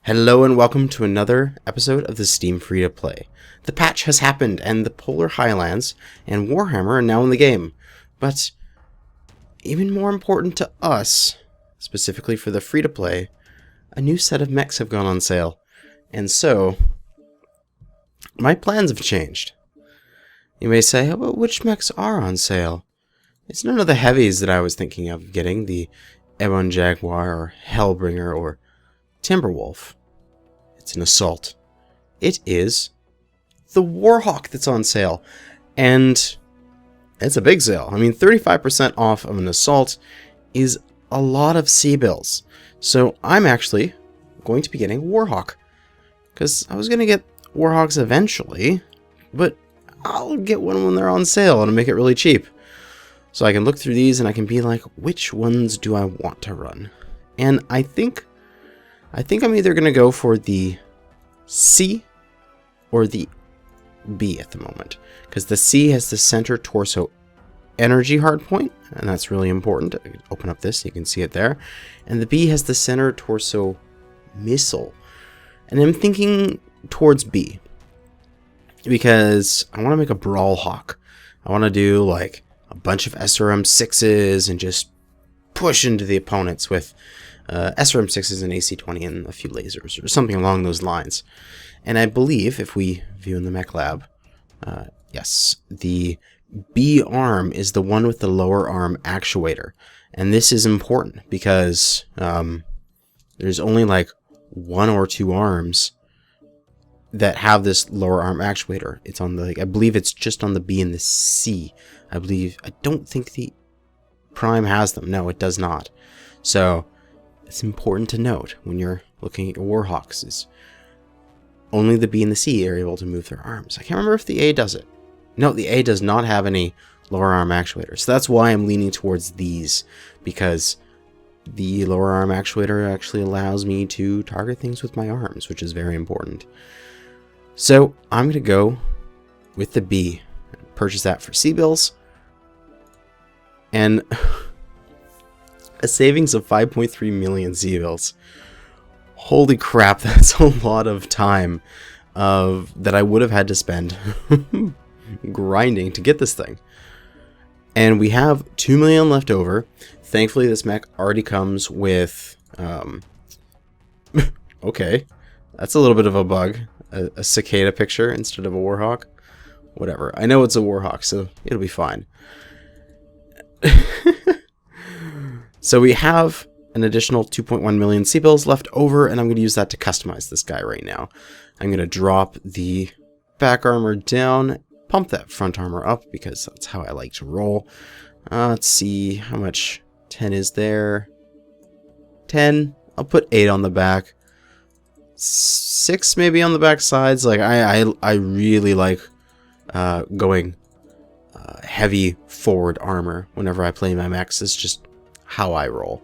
Hello and welcome to another episode of the Steam Free-to-Play. The patch has happened and the Polar Highlands and Warhammer are now in the game. But even more important to us, specifically for the free-to-play, a new set of mechs have gone on sale. And so, my plans have changed. You may say, oh, but which mechs are on sale? It's none of the heavies that I was thinking of getting, the M1 Jaguar or Hellbringer or Timberwolf. It's an assault. It is the Warhawk that's on sale. And it's a big sale. I mean, 35% off of an assault is a lot of C-bills. So I'm actually going to be getting a Warhawk. Because I was going to get Warhawks eventually, but I'll get one when they're on sale and make it really cheap. So I can look through these and I can be like, which ones do I want to run? And I think I'm either going to go for the C or the B at the moment. Because the C has the center torso energy hardpoint, and that's really important. Open up this, you can see it there. And the B has the center torso missile. And I'm thinking towards B. Because I want to make a Brawl Hawk. I want to do like a bunch of SRM-6s and just push into the opponents with SRM-6s and AC-20 and a few lasers, or something along those lines. And I believe, if we view in the mech lab, yes, the B arm is the one with the lower arm actuator. And this is important because there's only like one or two arms that have this lower arm actuator. It's on the, I believe it's just on the B and the C. I don't think the Prime has them. No, it does not. So it's important to note when you're looking at your Warhawks is only the B and the C are able to move their arms. I can't remember if the A does it. No, the A does not have any lower arm actuators. So that's why I'm leaning towards these, because the lower arm actuator actually allows me to target things with my arms, which is very important. So I'm going to go with the B. Purchase that for C-bills. And a savings of 5.3 million C-bills. Holy crap, that's a lot of time that I would have had to spend grinding to get this thing. And we have 2 million left over. Thankfully, this mech already comes with... okay, that's a little bit of a bug. A cicada picture instead of a Warhawk. Whatever. I know it's a Warhawk, so it'll be fine. So we have an additional 2.1 million C-bills left over, and I'm going to use that to customize this guy right now. I'm going to drop the back armor down, pump that front armor up, because that's how I like to roll. Let's see how much 10 is there. 10. I'll put 8 on the back. 6 maybe on the back sides. Like I really like going heavy forward armor whenever I play my mechs. It's just how I roll.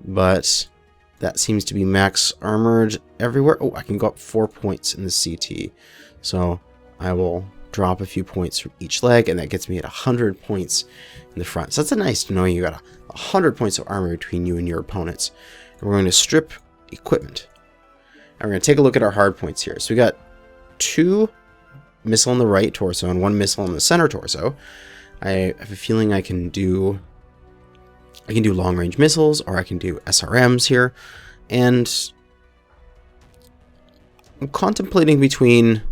But that seems to be max armored everywhere. Oh, I can go up 4 points in the CT. So I will drop a few points from each leg, and that gets me at 100 points in the front. So that's nice to know you got 100 points of armor between you and your opponents. And we're going to strip equipment. And we're going to take a look at our hard points here. So we got 2 missile on the right torso and 1 missile on the center torso. I have a feeling I can do long range missiles, or I can do SRMs here. And I'm contemplating between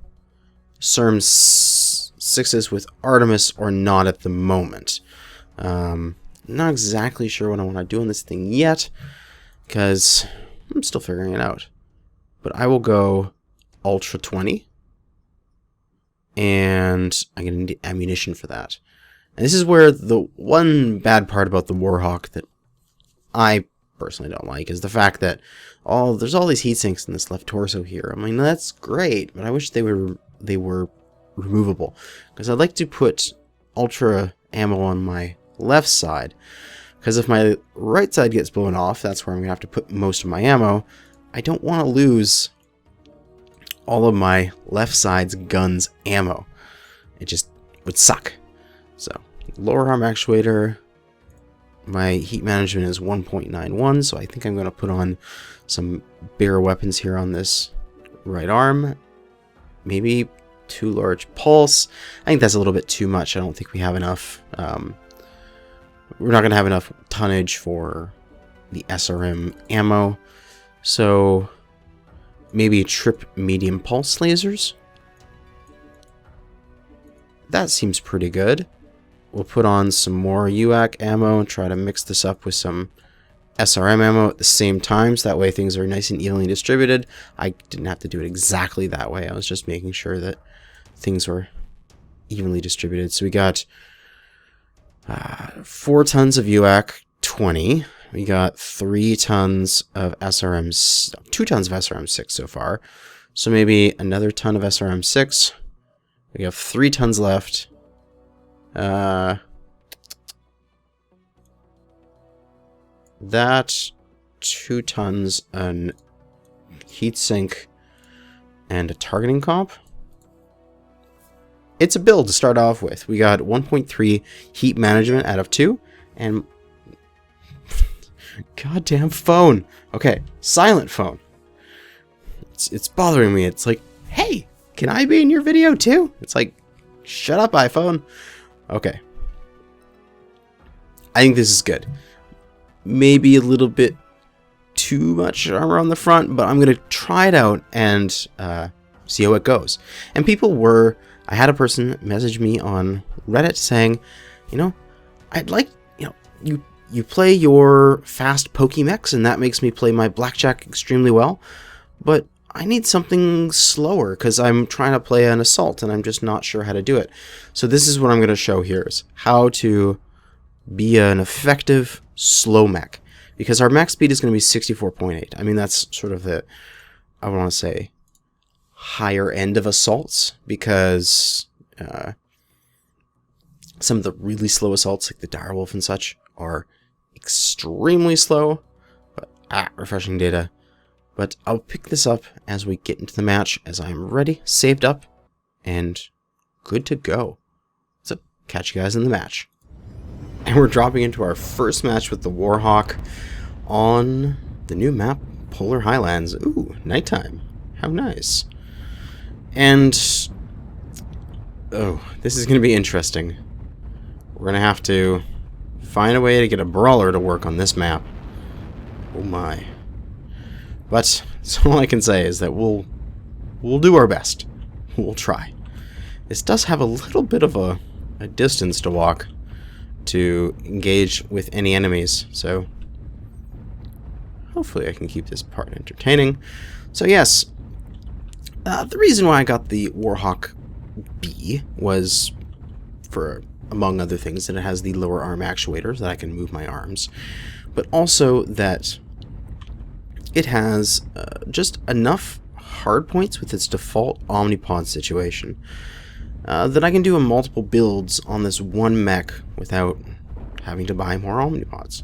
SRM-6s with Artemis or not at the moment. Not exactly sure what I want to do on this thing yet, because I'm still figuring it out. But I will go Ultra 20, and I'm going to need ammunition for that. And this is where the one bad part about the Warhawk that I personally don't like is the fact that there's all these heat sinks in this left torso here. I mean, that's great, but I wish they were removable, because I'd like to put ultra ammo on my left side, because if my right side gets blown off, that's where I'm gonna have to put most of my ammo. I don't want to lose all of my left side's guns ammo. It just would suck. So lower arm actuator, My heat management is 1.91, so I think I'm going to put on some bigger weapons here on this right arm. Maybe too large pulse. I think that's a little bit too much. I don't think we have enough. We're not going to have enough tonnage for the SRM ammo. So maybe trip medium pulse lasers. That seems pretty good. We'll put on some more UAC ammo and try to mix this up with some SRM ammo at the same time, so that way things are nice and evenly distributed. I didn't have to do it exactly that way. I was just making sure that things were evenly distributed. So we got 4 tons of UAC 20. We got 3 tons of SRM, 2 tons of SRM6 so far. So maybe another ton of SRM6. We have 3 tons left. That 2 tons, an heatsink, and a targeting comp. It's a build to start off with. We got 1.3 heat management out of 2, and goddamn phone. Okay, silent phone. It's bothering me. It's like, hey, can I be in your video too? It's like, shut up, iPhone. Okay. I think this is good. Maybe a little bit too much armor on the front, but I'm going to try it out and see how it goes. And I had a person message me on Reddit saying, you know, I'd like, you play your fast Pokemechs and that makes me play my Blackjack extremely well, but I need something slower because I'm trying to play an assault and I'm just not sure how to do it. So this is what I'm going to show here, is how to be an effective slow mech. Because our max speed is going to be 64.8. I mean, that's sort of the, I want to say, higher end of assaults, because some of the really slow assaults, like the Direwolf and such, are extremely slow. But, refreshing data. But I'll pick this up as we get into the match, as I'm ready, saved up, and good to go. So, catch you guys in the match. And we're dropping into our first match with the Warhawk on the new map, Polar Highlands. Ooh, nighttime. How nice. And, oh, this is going to be interesting. We're going to have to find a way to get a brawler to work on this map. Oh my. But so all I can say is that we'll do our best. We'll try. This does have a little bit of a distance to walk to engage with any enemies, so hopefully I can keep this part entertaining. So yes, the reason why I got the Warhawk B was for, among other things, that it has the lower arm actuators, that I can move my arms, but also that it has just enough hard points with its default Omnipod situation that I can do multiple builds on this one mech without having to buy more Omnipods.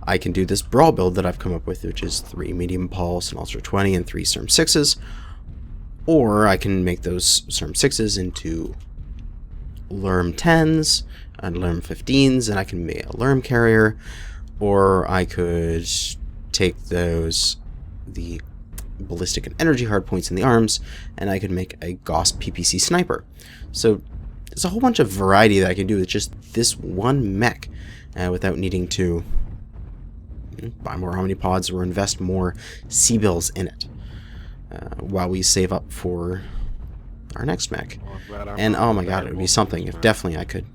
I can do this brawl build that I've come up with, which is 3 medium pulse, an Ultra 20, and 3 SERM 6s, or I can make those SERM 6s into LERM 10s and LERM 15s, and I can make a LERM carrier, or I could take the ballistic and energy hardpoints in the arms, and I could make a Gauss PPC sniper. So there's a whole bunch of variety that I can do with just this one mech without needing to buy more Omnipods or invest more C-bills in it while we save up for our next mech. And oh my god, it would be something if definitely I could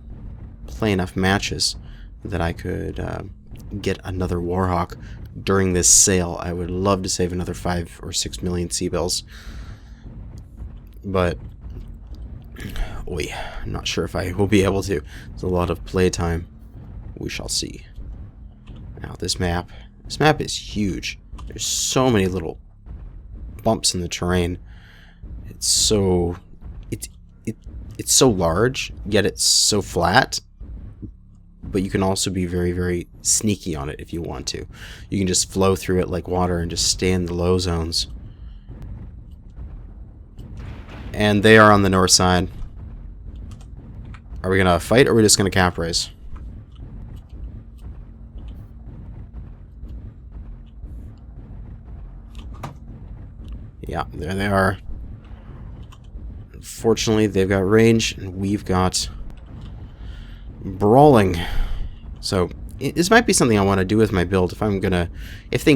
play enough matches that I could get another Warhawk during this sale. I would love to save another 5 or 6 million C-bills, but oi, I'm not sure if I will be able to. There's a lot of playtime. We shall see. Now this map is huge. There's so many little bumps in the terrain. It's so large, yet it's so flat. But you can also be very, very sneaky on it if you want to. You can just flow through it like water and just stay in the low zones. And they are on the north side. Are we gonna fight or are we just gonna cap race? Yeah, there they are. Unfortunately, they've got range, and we've got brawling. So, this might be something I want to do with my build if I'm gonna... If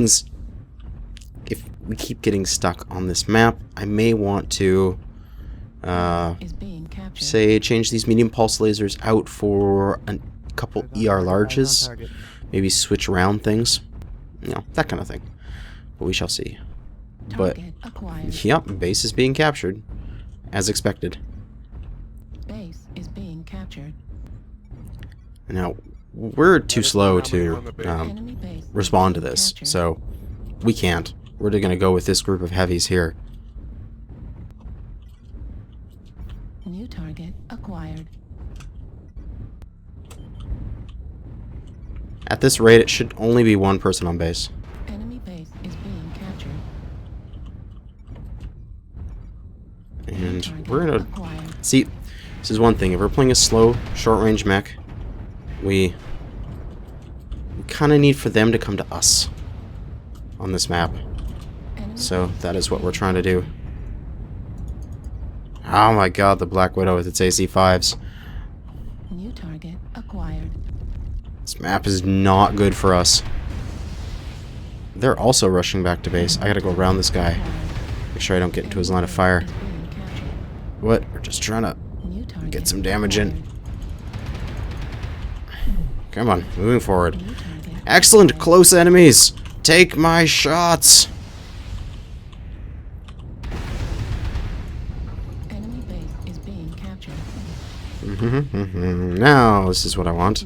we keep getting stuck on this map, I may want to... say, change these medium pulse lasers out for a couple ER larges. Maybe switch around things. You know, that kind of thing. But we shall see. But, yep, base is being captured. As expected. Base is being captured. Now, we're too slow to respond to this, so we can't. We're going to go with this group of heavies here. New target acquired. At this rate, it should only be one person on base. Enemy base is being captured. And we're gonna see. This is one thing. If we're playing a slow, short-range mech, we kind of need for them to come to us on this map. So that is what we're trying to do. Oh my God, the Black Widow with its AC5s. New target acquired. This map is not good for us. They're also rushing back to base. I gotta go around this guy. Make sure I don't get into his line of fire. What? We're just trying to get some damage in. Come on, moving forward. Excellent, close enemies! Take my shots! Enemy base is being captured. Now, this is what I want.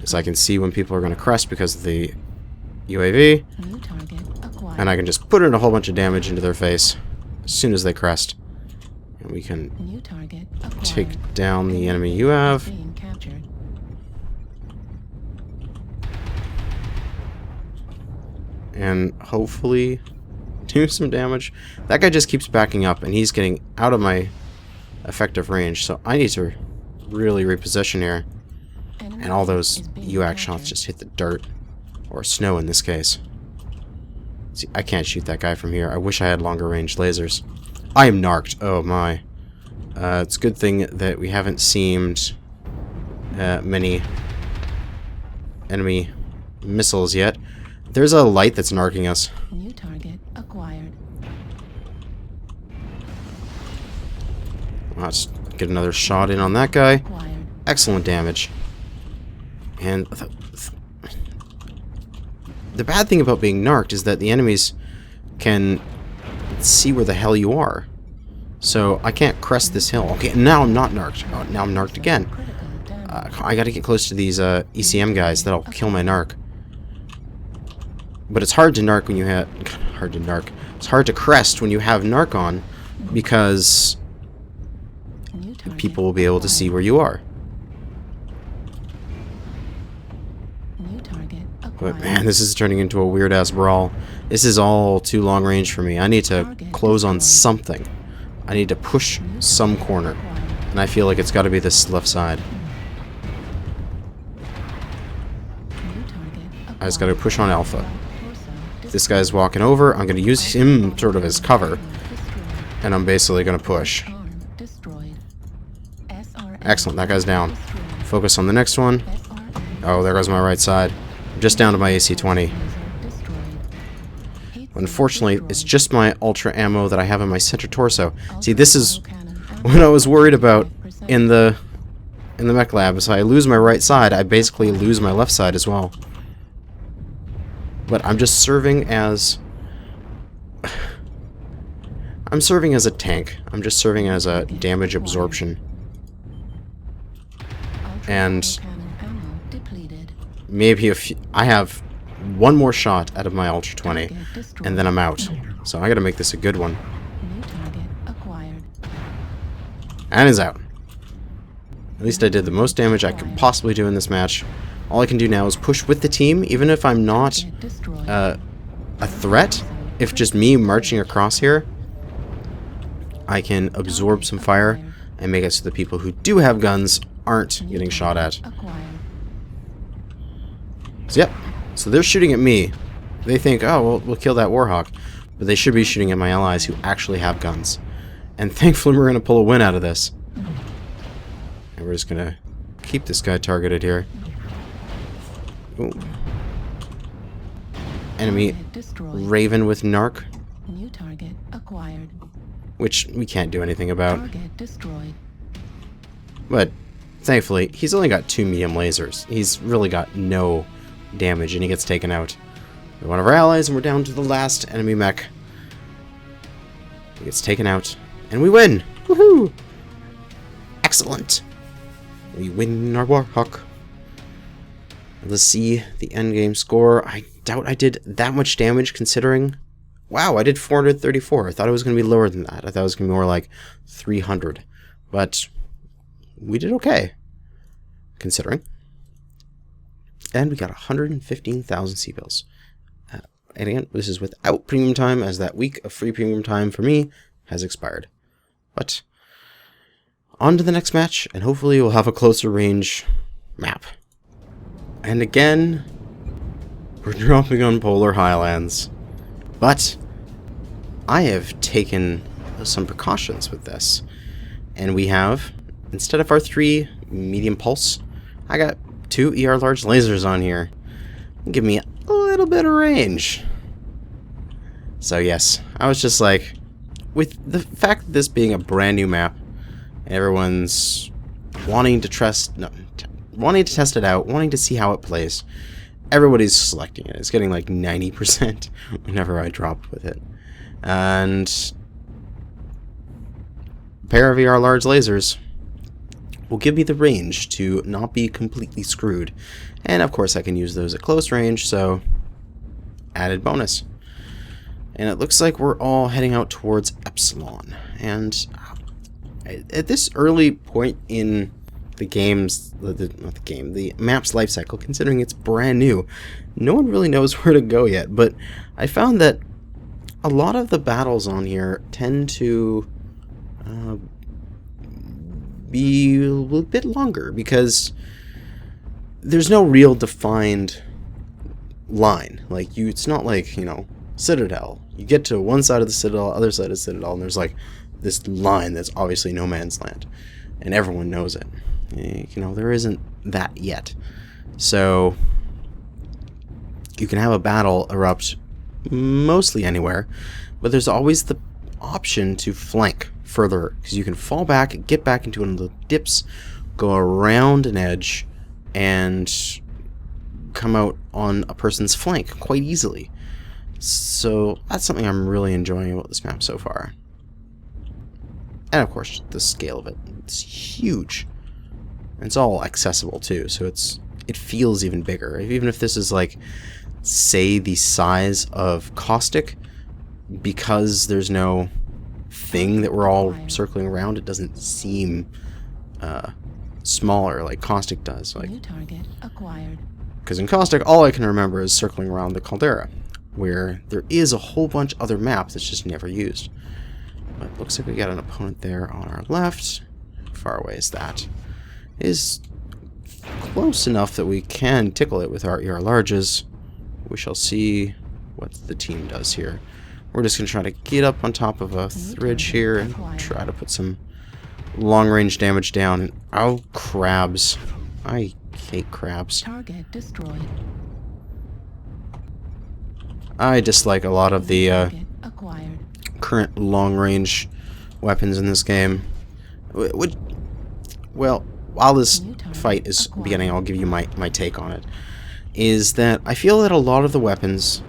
Is I can see when people are going to crest because of the UAV. New target acquired. And I can just put in a whole bunch of damage into their face as soon as they crest. And we can New target acquired. take down the enemy you have. Being captured. And hopefully do some damage. That guy just keeps backing up and he's getting out of my effective range. So I need to really reposition here. And all those UAC shots just hit the dirt. Or snow in this case. See, I can't shoot that guy from here. I wish I had longer range lasers. I am narked. Oh my. It's a good thing that we haven't seen many enemy missiles yet. There's a light that's narking us. New target acquired. Let's get another shot in on that guy. Acquired. Excellent damage. And the bad thing about being narked is that the enemies can see where the hell you are. So I can't crest this hill. Okay, now I'm not narked. Oh, now I'm narked again. I gotta get close to these ECM guys. That'll kill my narc. But it's hard to narc when you have... Hard to narc. It's hard to crest when you have narc on because people will be able to see where you are. But man, this is turning into a weird-ass brawl. This is all too long range for me. I need to close on something. I need to push some corner. And I feel like it's got to be this left side. I just got to push on Alpha. If this guy's walking over, I'm going to use him sort of as cover. And I'm basically going to push. Excellent, that guy's down. Focus on the next one. Oh, there goes my right side. I'm just down to my AC-20. Unfortunately, it's just my ultra ammo that I have in my center torso. See, this is what I was worried about in the mech lab. So I lose my right side, I basically lose my left side as well. But I'm just serving as... I'm serving as a tank. I'm just serving as a damage absorption. And maybe if I have one more shot out of my Ultra 20, and then I'm out. So I gotta make this a good one. And is out. At least I did the most damage I could possibly do in this match. All I can do now is push with the team, even if I'm not a threat. If just me marching across here, I can absorb some fire and make it so the people who do have guns aren't getting shot at. So yep, so they're shooting at me. They think, oh, well, we'll kill that Warhawk. but they should be shooting at my allies who actually have guns. And thankfully we're going to pull a win out of this. And we're just going to keep this guy targeted here. Ooh. Enemy Target destroyed. Raven with Narc, New target acquired. which we can't do anything about. Target destroyed. But thankfully, he's only got 2 medium lasers. He's really got no damage, and he gets taken out. We're one of our allies, and we're down to the last enemy mech. He gets taken out, and we win! Woohoo! Excellent! We win our Warhawk. Let's see the endgame score. I doubt I did that much damage, considering... Wow, I did 434. I thought it was going to be lower than that. I thought it was going to be more like 300. But we did okay, considering. And we got 115,000 C-bills. And again, this is without premium time, as that week of free premium time for me has expired. But on to the next match, and hopefully we'll have a closer range map. And again, we're dropping on Polar Highlands. But I have taken some precautions with this. And we have, instead of our 3 medium pulse, I got 2 ER large lasers on here. Give me a little bit of range. So yes, I was just like, with the fact that this being a brand new map, everyone's wanting to test it out, wanting to see how it plays. Everybody's selecting it. It's getting like 90% whenever I drop with it. And a pair of ER large lasers will give me the range to not be completely screwed. And of course I can use those at close range, so added bonus. And it looks like we're all heading out towards Epsilon. And at this early point in the the map's life cycle, considering it's brand new, no one really knows where to go yet. But I found that a lot of the battles on here tend to be a little bit longer, because there's no real defined line. Like, it's not like, you know, Citadel. You get to one side of the Citadel, other side of Citadel, and there's like this line that's obviously no man's land, and everyone knows it. You know, there isn't that yet. So you can have a battle erupt mostly anywhere, but there's always the option to flank further, because you can fall back, get back into one of the dips, go around an edge, and come out on a person's flank quite easily. So that's something I'm really enjoying about this map so far. And of course, the scale of it. It's huge. And it's all accessible too, so it feels even bigger. Even if this is like, say, the size of Caustic, because there's no thing that we're all circling around, it doesn't seem smaller like Caustic does. Like, New target acquired. because in Caustic, all I can remember is circling around the caldera, where there is a whole bunch of other maps that's just never used. But it looks like we got an opponent there on our left. How far away is that? It is close enough that we can tickle it with our ER larges. We shall see what the team does here. We're just going to try to get up on top of a ridge here and try to put some long-range damage down. Oh, crabs. I hate crabs. Target destroyed. I dislike a lot of the Target acquired. current long-range weapons in this game. Well, while this fight is beginning, I'll give you my take on it. Is that I feel that a lot of the weapons,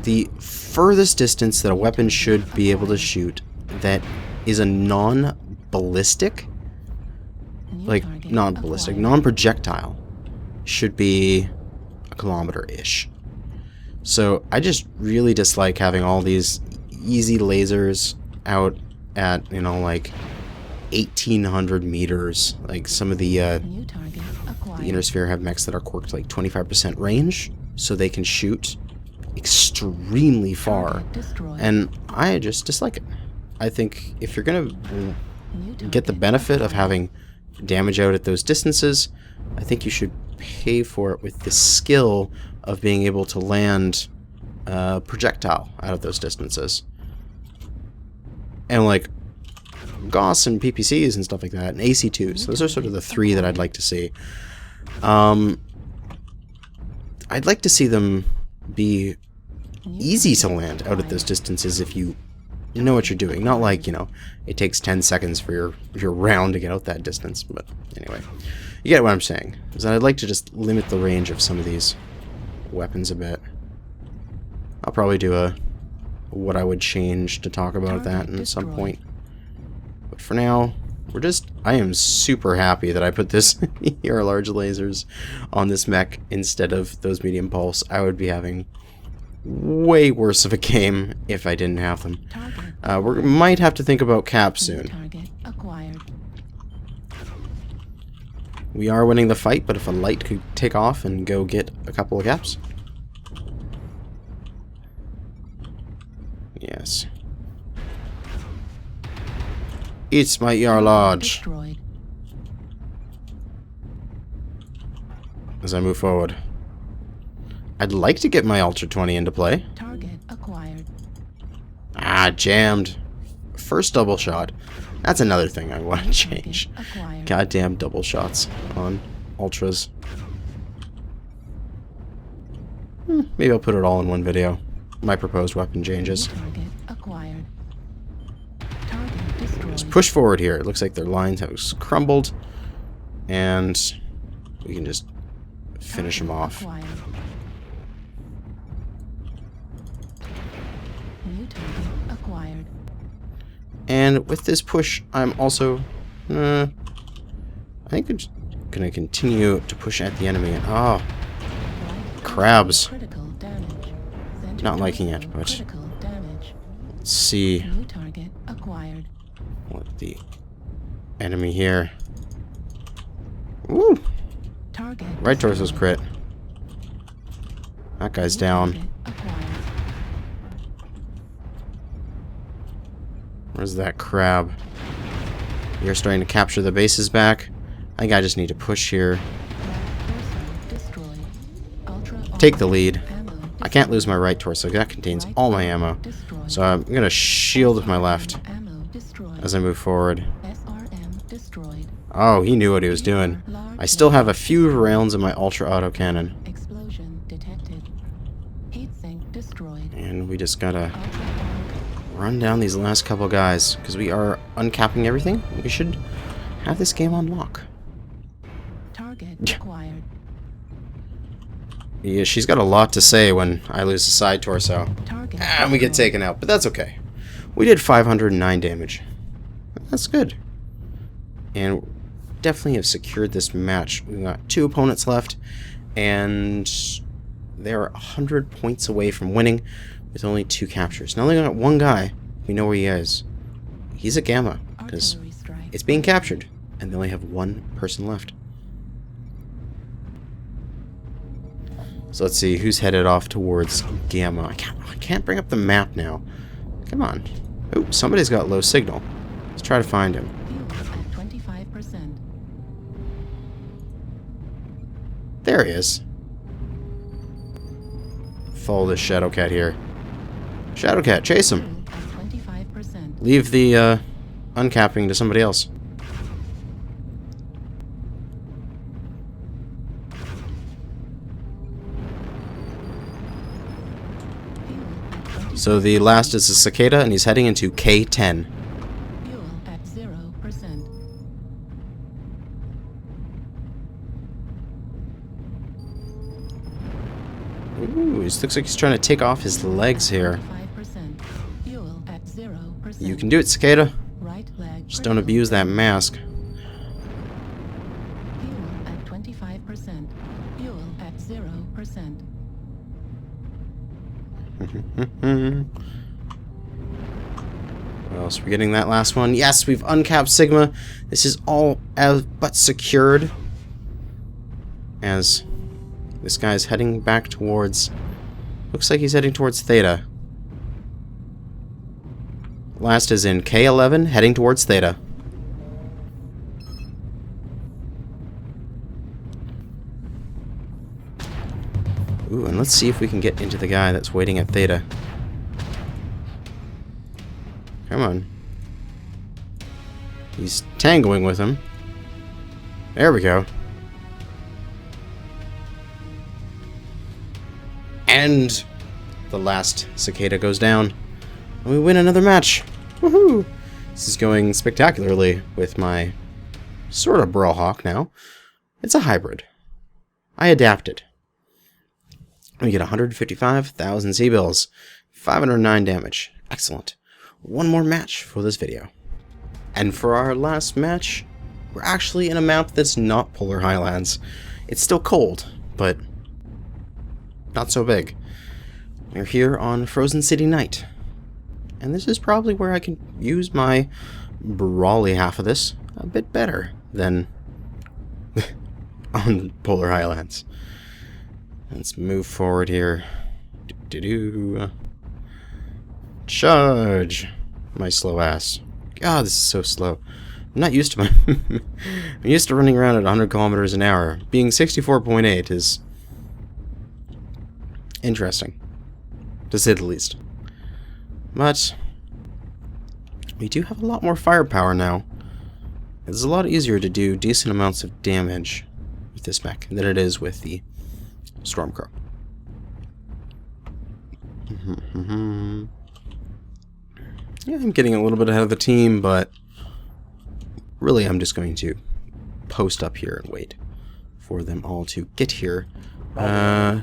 the furthest distance that a weapon should be able to shoot that is a non-ballistic, non-projectile, should be a kilometer-ish. So I just really dislike having all these easy lasers out at, you know, like 1,800 meters. Like some of the Inner Sphere have mechs that are quirked like 25% range, so they can shoot extremely far. And I just dislike it. I think if you're gonna get the benefit of having damage out at those distances, I think you should pay for it with the skill of being able to land projectile out of those distances. and like Gauss and PPCs and stuff like that, and AC2s. Those are sort of the three that I'd like to see. I'd like to see them be easy to land out at those distances if you know what you're doing. Not like, you know, it takes 10 seconds for your round to get out that distance. But anyway, you get what I'm saying. Is that I'd like to just limit the range of some of these weapons a bit. I'll probably do a what I would change to talk about that at some point. But for now, I am super happy that I put this here, large lasers, on this mech instead of those medium pulse. I would be having way worse of a game if I didn't have them. We might have to think about caps soon. We are winning the fight, but if a light could take off and go get a couple of caps. Yes. It's my ER large. As I move forward. I'd like to get my Ultra 20 into play. Target acquired. Ah, jammed. First double shot. That's another thing I want to change. Goddamn double shots on Ultras. Maybe I'll put it all in one video. My proposed weapon changes. Target acquired. Target destroyed. Just push forward here. It looks like their lines have crumbled. And we can just finish them off. Acquired. New target acquired. And with this push, I'm also... I think I'm just going to continue to push at the enemy. And, oh, crabs. Critical damage. Center Not liking it, torso, but critical damage. let's see New target acquired. what the enemy here. Woo! Target Right torso's destroyed. crit. That guy's New down. target acquired. Where's that crab? You're starting to capture the bases back. I think I just need to push here. Torso destroyed. Ultra Take the lead. ammo I can't lose my right torso. That contains all my ammo. destroyed. So I'm going to shield with my left Ammo destroyed. as I move forward. SRM destroyed. Oh, he knew what he was doing. I still have a few rounds in my ultra auto cannon. Explosion detected. Heatsink destroyed. And we just gotta Ultra arc. run down these last couple guys, because we are uncapping everything. We should have this game on lock. Target acquired. Yeah, she's got a lot to say when I lose a side torso. Target And we get destroyed. taken out, but that's okay. We did 509 damage. That's good. And definitely have secured this match. We've got 2 opponents left, and they're 100 points away from winning with only 2 captures. Now they got 1 guy. We know where he is. He's a Gamma, because Artillery strike. it's being captured, and they only have 1 person left. So let's see who's headed off towards Gamma. I can't bring up the map now. Come on. Oh, somebody's got low signal. Let's try to find him. Fuel at 25%. There he is. Follow this Shadowcat here. Shadowcat, chase him. Fuel at 25%. Leave the uncapping to somebody else. Fuel at 20%. So the last is a Cicada, and he's heading into K10. Fuel at 0%. Ooh, it looks like he's trying to take off his legs here. 5%. Fuel at 0%. You can do it, Cicada. Right leg. Just don't critical. abuse that mask. Fuel at 25%. Fuel at 0%. What else? We're getting that last one. Yes, we've uncapped Sigma. This is all but secured. As this guy's heading back towards... Looks like he's heading towards Theta. Last is in K11, heading towards Theta. Ooh, and let's see if we can get into the guy that's waiting at Theta. Come on. He's tangoing with him. There we go. And the last cicada goes down. And we win another match. Woohoo! This is going spectacularly with my sort of Brawlhawk now. It's a hybrid. I adapted. We get 155,000 C-bills. 509 damage. Excellent. One more match for this video. And for our last match, we're actually in a map that's not Polar Highlands. It's still cold, but not so big. We're here on Frozen City Night. And this is probably where I can use my brawly half of this a bit better than on Polar Highlands. Let's move forward here. Charge! My slow ass. God, this is so slow. I'm not used to my... I'm used to running around at 100 kilometers an hour. Being 64.8 is interesting, to say the least. But we do have a lot more firepower now. It's a lot easier to do decent amounts of damage with this mech than it is with the Stormcrow. Yeah, I'm getting a little bit ahead of the team, but really I'm just going to post up here and wait for them all to get here. Right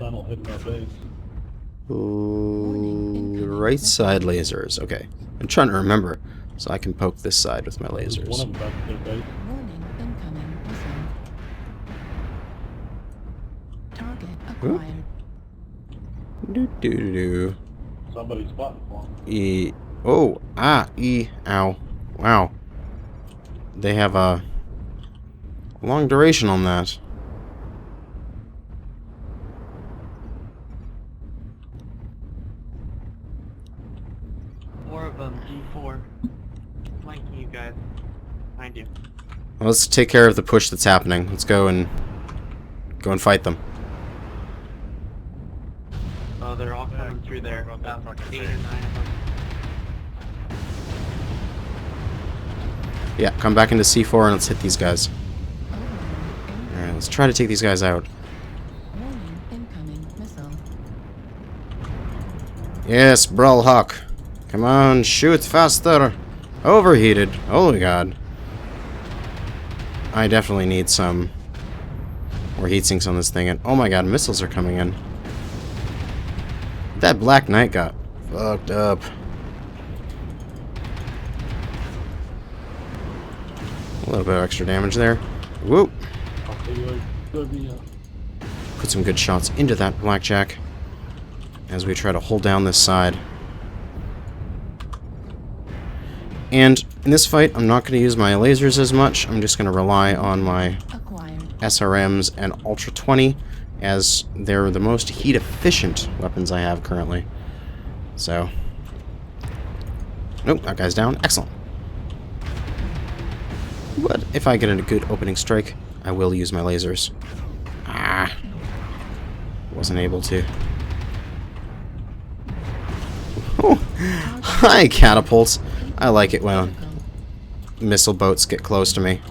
side lasers. Okay. I'm trying to remember so I can poke this side with my lasers. Warning, incoming missile. Target acquired. Do. Somebody's spotting for him. E. Oh. Ah. E. Ow. Wow. They have a long duration on that. More of them, G4. Flanking you guys. Behind you. Well, let's take care of the push that's happening. Let's go and fight them. Oh, they're all coming through there. About 8 or 9 of them. Yeah, come back into C4 and let's hit these guys. Alright, let's try to take these guys out. Warning, incoming missile. Yes, Brawlhawk. Come on, shoot faster. Overheated. Oh my god. I definitely need some more heat sinks on this thing. And oh my god, missiles are coming in. That Black Knight got fucked up. A little bit of extra damage there. Whoop. Put some good shots into that blackjack as we try to hold down this side. And in this fight, I'm not going to use my lasers as much. I'm just going to rely on my SRMs and Ultra 20 as they're the most heat-efficient weapons I have currently. So. Nope, that guy's down. Excellent. But if I get a good opening strike, I will use my lasers. Ah. Wasn't able to. Oh. Hi, catapults. I like it when missile boats get close to me.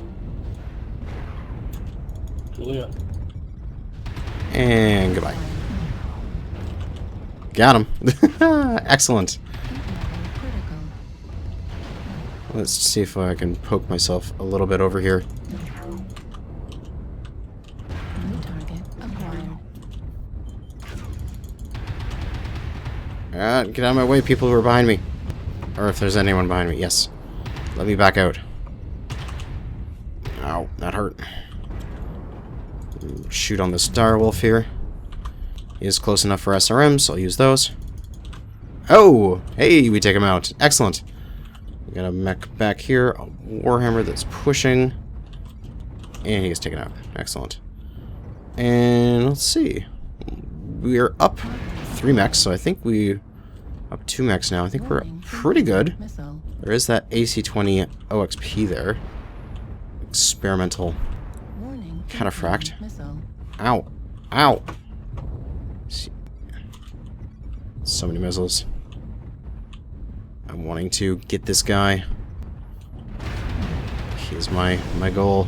And goodbye. Got him. Excellent. Let's see if I can poke myself a little bit over here. New target acquired. Get out of my way, people who are behind me. Or if there's anyone behind me. Yes. Let me back out. Ow, that hurt. Shoot on this direwolf here. He is close enough for SRMs, so I'll use those. Oh! Hey, we take him out. Excellent. We got a mech back here. A Warhammer that's pushing. And he gets taken out. Excellent. And let's see. We are up 3 mechs, so I think we... Up 2 mechs now. I think we're pretty good. There is that AC-20 OXP there. Experimental cataphract. Ow. Ow. So many missiles. I'm wanting to get this guy is my goal.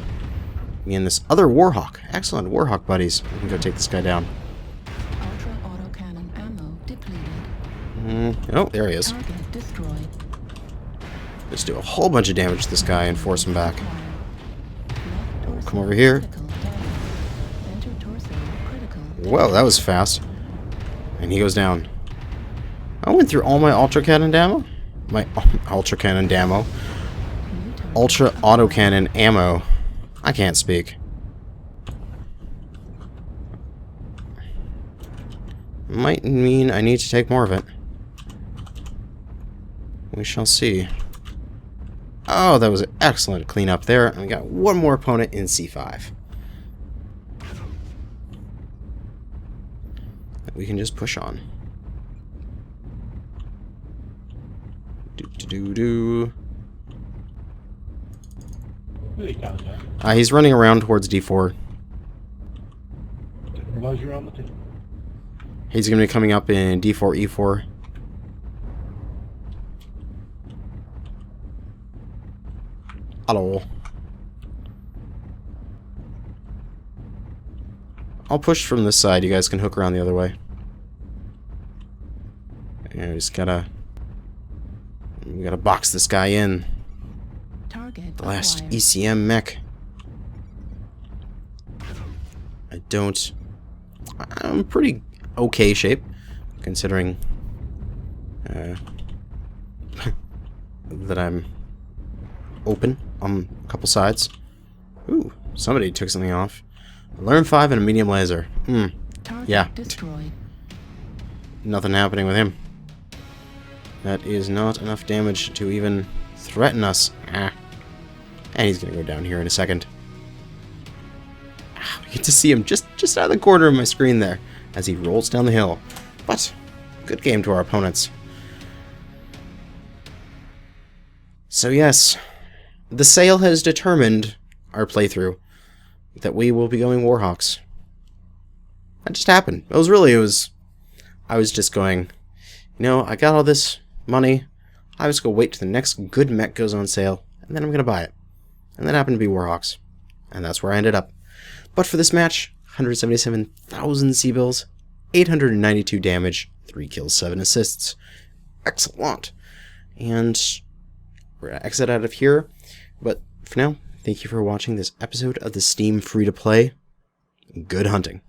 Me and this other Warhawk. Excellent Warhawk buddies. We can go take this guy down. Ultra autocannon ammo depleted. Oh, there he is. Target destroyed. Let's do a whole bunch of damage to this guy and force him back. Left torso Come over here. critical damage. Center torso critical Whoa, that was fast. And he goes down. I went through all my ultra cannon ammo. My ultra cannon ammo. Ultra autocannon ammo. I can't speak. Might mean I need to take more of it. We shall see. Oh, that was an excellent cleanup there. And we got one more opponent in C5. That we can just push on. Do. Really kind of He's running around towards D4. Didn't realize you were on the team. He's going to be coming up in D4, E4. Hello. I'll push from this side. You guys can hook around the other way. And we gotta box this guy in. Target The last acquired. ECM mech. I'm pretty okay shape, considering that I'm open on a couple sides. Ooh, somebody took something off. Learn 5 and a medium laser. Target Yeah. destroyed. Nothing happening with him. That is not enough damage to even threaten us. And he's gonna go down here in a second. I get to see him just out of the corner of my screen there as he rolls down the hill. But good game to our opponents. So yes, the sale has determined our playthrough that we will be going Warhawks. That just happened. I was just going, I got all this money. I was going to wait till the next good mech goes on sale, and then I'm going to buy it. And that happened to be Warhawks. And that's where I ended up. But for this match, 177,000 C-bills, 892 damage, 3 kills, 7 assists. Excellent. And we're going to exit out of here. But for now, thank you for watching this episode of the Steam Free-to-Play. Good hunting.